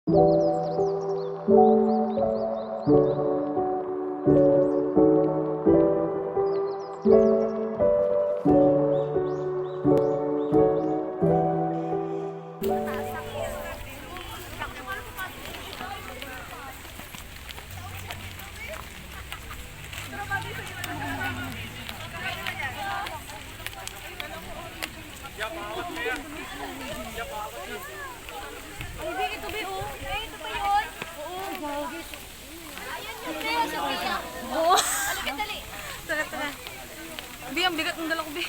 Bi, ang bigat ng dala ko, Bi.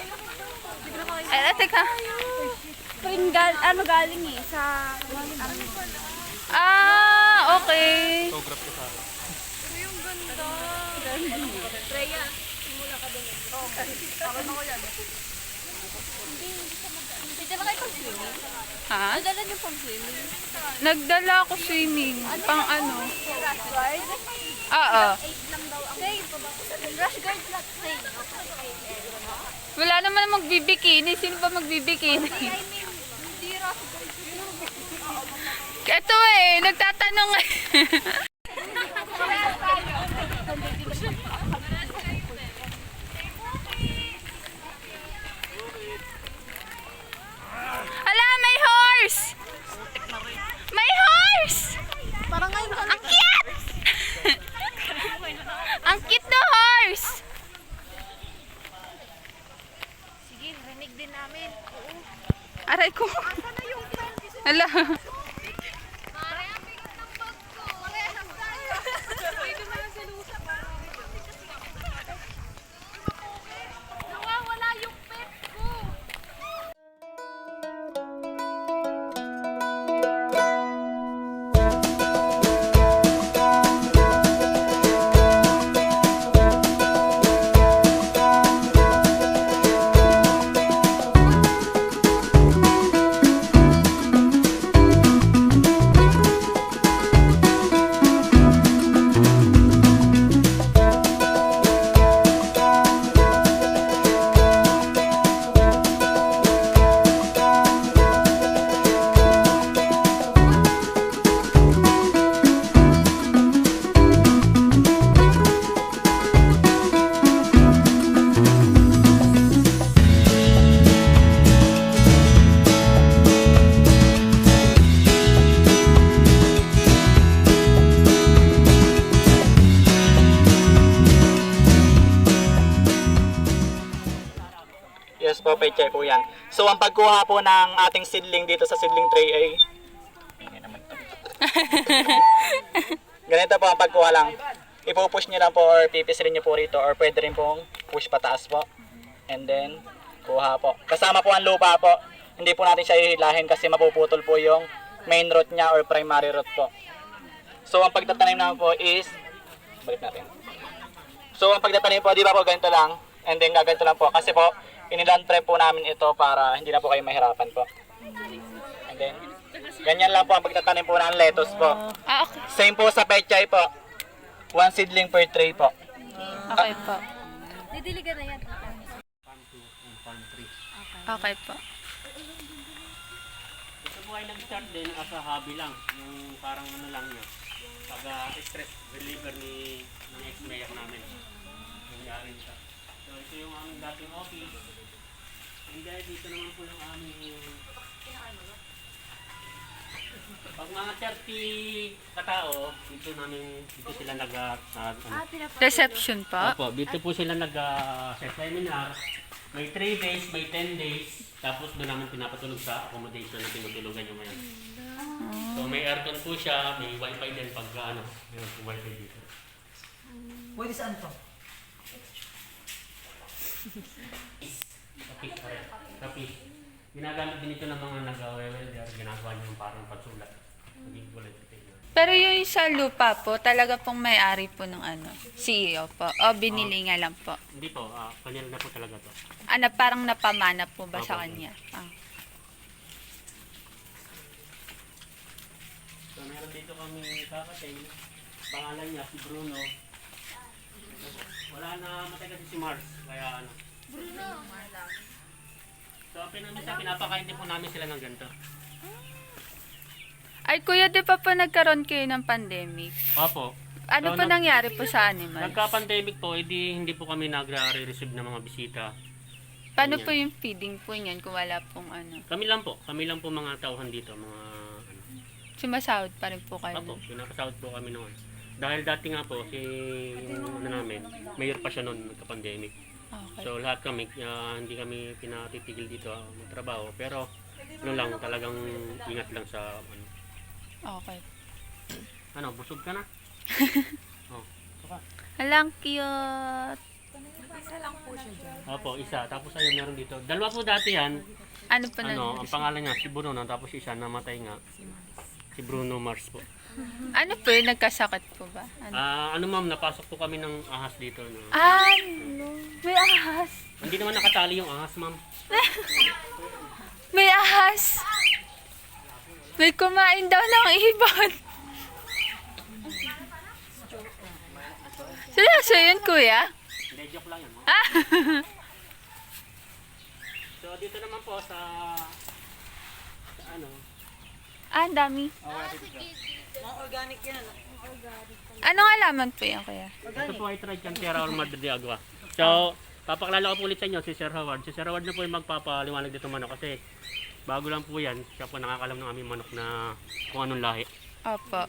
Ay, teka. Ano galing eh, sa... Ah, okay. Autograph ko sa akin. Yung ganda. Freya, simula ka din. Oo, Parang ako yan. Hindi na kayo pang-swimming? Ha? Dala niyo pang-swimming? Nagdala ako swimming. Pang ano? Rush guard? Oo. 8 lang daw ang... Rush guard flat sale. Wala naman magbibikini. Sino ba magbibikini? I mean, hindi rush guard. Ito nagtatanong eh. Hala, may horse! May horse! Parang ngayon ka Ang cute! Ang cute na horse! Sige, rinig din namin. Oo. Aray ko. Asa na yung friend? Hala. Mare, ang bigat ng bag ko. Parehas tayo. Pwede mo lang silusa para nawawala yung pet ko. Yes po, peche po yan. So, ang pagkuha po ng ating seedling dito sa seedling tray ay... Ganito po ang pagkuha lang. Ipupush nyo lang po or pipisilin nyo po rito or pwede rin pong push pataas po. And then, kuha po. Kasama po ang lupa po. Hindi po natin siya hihilahin kasi mapuputol po yung main root niya or primary root po. So, ang pagtatanim naman po is... Balik natin. So, ang pagtatanim po, di ba po ganito lang? And then, gaganito lang po. Kasi po, iniland prep po namin ito para hindi na po kayo mahirapan po. And then, ganyan lang po ang pagtatanim po ng lettuce po. Ah, okay. Same po sa pechay po. 1 seedling per tray po. Okay po. Didiligan na yan. Okay po. Ito po ay nag-start din as a hobby lang. Yung parang ano lang yun. Pag-stress reliever ng ex-mayor namin. Nangyari siya. So ito yung aming dating office. And then dito naman po yung aming... Pag mga 30 katao, dito sila Reception po. Opo, dito po sila nag-seminar. May 3 days, may 10 days. Tapos doon namin pinapatulog sa accommodation na tinutulugan nyo ngayon. So may aircon po siya, may wifi din pag mayroon po wifi dito. Pwede saan to? Kapis. Ginagamit din ito ng mga nag-welder, ginagawa niyo yung parang pagsulat. Maging bullet ito. Pero yung sa lupa po, talaga pong may-ari po ng CEO po. O binili nga lang po. Hindi po, kanya na po talaga to. Parang napamana po ba sa Opo. kanya? Ah. So meron dito kami kakatay. Pangalan niya si Bruno. Wala na matagal si Mars, kaya Bruno. So pinapakain din po namin sila ng ganito. Ay, kuya, di pa po nagkaroon kayo ng pandemic? Opo. Ano So, po nangyari po sa animals? Nagka-pandemic po, hindi po kami nagre-receive ng mga bisita. Paano po yung feeding po niyan kung wala pong ano? Kami lang po mga tauhan dito, mga ano. Sumasahod pa rin po kayo. Opo, pinapasahod po kami noon. Dahil dati nga po, yung ano namin, mayor pa siya noon, nagka-pandemic. Okay. So lahat kami, hindi kami pinatitigil dito magtrabaho. Pero ano lang, talagang ingat lang sa ano. Okay. Ano, busog ka na? Oh, saka. Alang cute. Opo, isa. Tapos ayun, meron dito. Dalawa po dati yan. Ano po Ano, ang pangalan niya, si Bruno. Tapos isa, namatay nga. Si Bruno Mars po. Ano po yun? Nagkasakit po ba? Ano? Ano ma'am, napasok po kami ng ahas dito. No? Ano? May ahas. Hindi naman nakatali yung ahas, ma'am. May ahas. May kumain daw ng ibon. Seryoso yun, kuya? Hindi, joke lang yan. Ma'am. Ah. So, dito naman po sa ano, Ang dami. Mga organic yan. Anong alaman po yan, kuya? ito po ay Tricantera or Madre de Agua. So, papaklala ko po ulit sa inyo si Sir Howard. Si Sir Howard na po yung magpapaliwanag dito manok kasi bago lang po yan. Siya po nakakalam ng aming manok na kung anong lahi. Opo.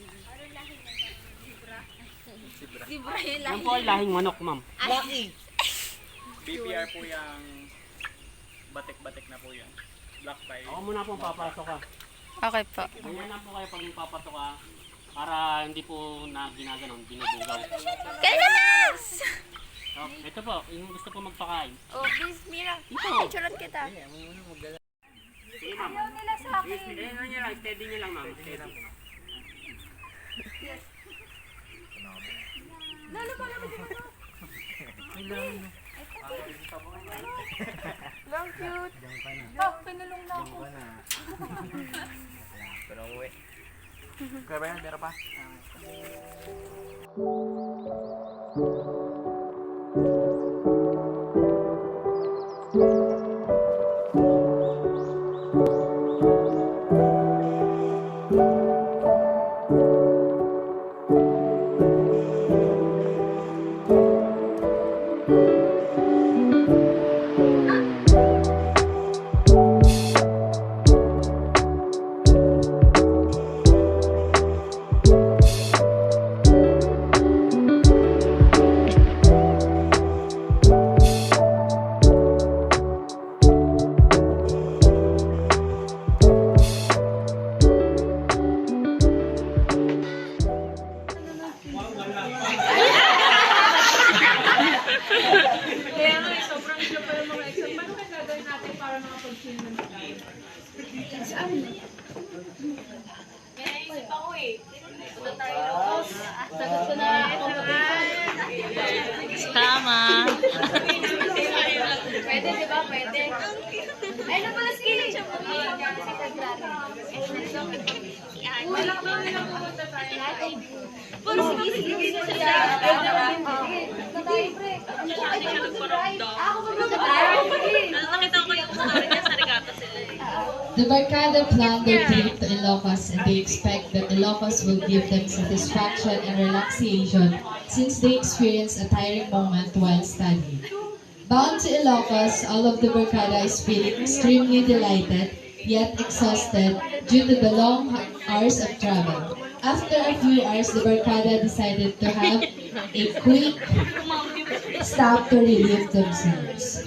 Yan po ay lahing manok, ma'am. Lucky. BPR po yung batik-batik na po yan. Black tie. Ako muna po papasok ka. Okay po. Ganyan lang po kayo pag papasok ka para hindi po na ginaganon, binubugaw. Kailas! So, ito po, yung gusto po magpakain. Oh, please, Mira. Ito. Picturean kita. Sige, ma'am. Steady nyo lang, steady nyo lang, ma'am. Steady. Long cute. Oh, pinulong na ako. Pero uwi. Kaya ba yan? Meron pa? Tama. Pwede, di ba? Pwede. Ay, na pala skin. Wala ko na lang pumunta tayo. Puro, sige, sige. Ako pumunta tayo. Nakita ko yung story niya sa regata sila eh. The Barkada plan their trip to Ilocos and they expect that Ilocos will give them satisfaction and relaxation since they experienced a tiring moment while studying. Bound to Ilocos, all of the Barkada is feeling extremely delighted yet exhausted due to the long hours of travel. After a few hours, the Barkada decided to have a quick stop to relieve themselves.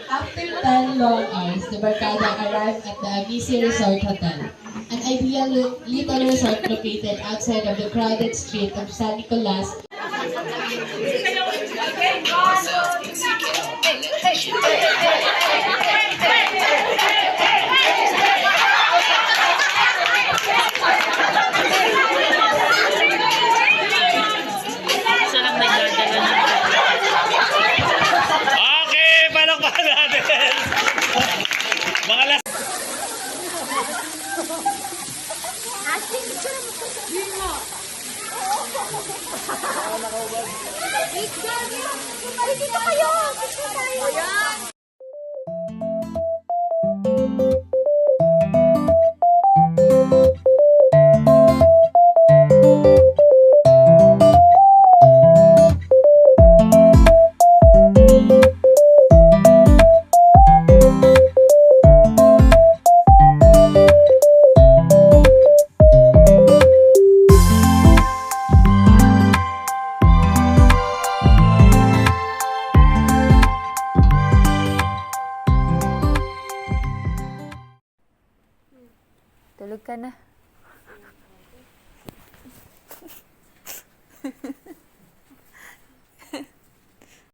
After 10 long hours, the Barkada arrived at the Amisi Resort Hotel. An ideal little resort located outside of the crowded street of San Nicolas. Okay, palakpakan natin. Mga last. Dito kayo! Gusto tayo! Ayan! Tulog ka na.